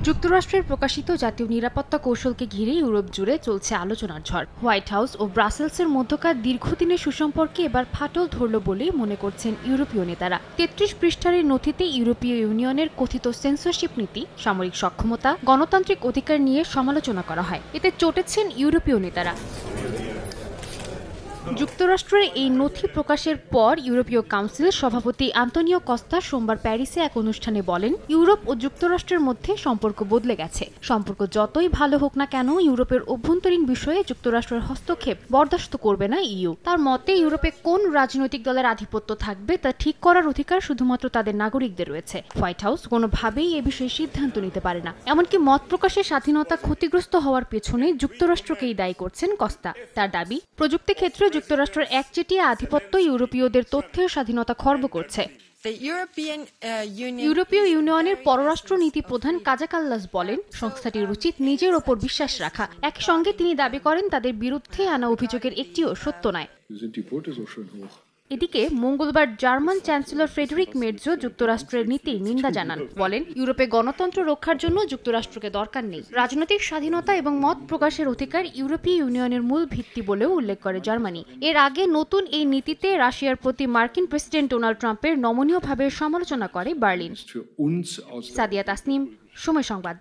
যুক্তরাষ্ট্রের প্রকাশিত জাতীয় নিরাপত্তা কৌশলকে ঘিরে ইউরোপ জুড়ে চলছে আলোচনার ঝড়। হোয়াইট হাউস ও ব্রাসেলসের মধ্যকার দীর্ঘদিনের সুসম্পর্কে এবার ফাটল ধরল বলেই মনে করছেন ইউরোপীয় নেতারা। ৩৩ পৃষ্ঠার এই নথিতে ইউরোপীয় ইউনিয়নের কথিত সেন্সরশিপ নীতি, সামরিক সক্ষমতা, গণতান্ত্রিক অধিকার নিয়ে সমালোচনা করা হয়। এতে চটেছেন ইউরোপীয় নেতারা। যুক্তরাষ্ট্রের এই নথি প্রকাশের পর ইউরোপীয় কাউন্সিলের সভাপতি আন্তোনিও কস্তা সোমবার প্যারিসে এক অনুষ্ঠানে বলেন, ইউরোপ ও যুক্তরাষ্ট্রের মধ্যে সম্পর্ক বদলে গেছে। সম্পর্ক যতই ভালো হোক না কেন, ইউরোপের অভ্যন্তরীণ বিষয়ে যুক্তরাষ্ট্রের হস্তক্ষেপ বরদাস্ত করবে না ইইউ। তার মতে, ইউরোপে কোন রাজনৈতিক দলের আধিপত্য থাকবে তা ঠিক করার অধিকার শুধুমাত্র তাদের নাগরিকদের রয়েছে। হোয়াইট হাউস কোনোভাবেই এ বিষয়ে সিদ্ধান্ত নিতে পারে না। এমনকি মত প্রকাশের স্বাধীনতা ক্ষতিগ্রস্ত হওয়ার পেছনে যুক্তরাষ্ট্রকেই দায়ী করছেন কস্তা। তার দাবি, প্রযুক্তি ক্ষেত্রে যুক্তরাষ্ট্রের একচেটিয়া আধিপত্য ইউরোপীয়দের তথ্যের স্বাধীনতা খর্ব করছে। ইউরোপীয় ইউনিয়নের পররাষ্ট্র নীতি প্রধান কাজা কাল্লাস বলেন, সংস্থাটির উচিত নিজের ওপর বিশ্বাস রাখা। একই সঙ্গে তিনি দাবি করেন, তাদের বিরুদ্ধে আনা অভিযোগের একটিও সত্য নয়। এদিকে মঙ্গলবার জার্মান চ্যান্সেলর ফ্রেডেরিক মেটজো যুক্তরাষ্ট্রের নীতির নিন্দা জানান। বলেন, ইউরোপে গণতন্ত্র রক্ষার জন্য যুক্তরাষ্ট্রকে দরকার নেই। রাজনৈতিক স্বাধীনতা এবং মত প্রকাশের অধিকার ইউরোপীয় ইউনিয়নের মূল ভিত্তি বলেও উল্লেখ করে জার্মানি। এর আগে নতুন এই নীতিতে রাশিয়ার প্রতি মার্কিন প্রেসিডেন্ট ডোনাল্ড ট্রাম্পের নমনীয়ভাবে সমালোচনা করে বার্লিন। সাদিয়া তাসনিম, সময় সংবাদ।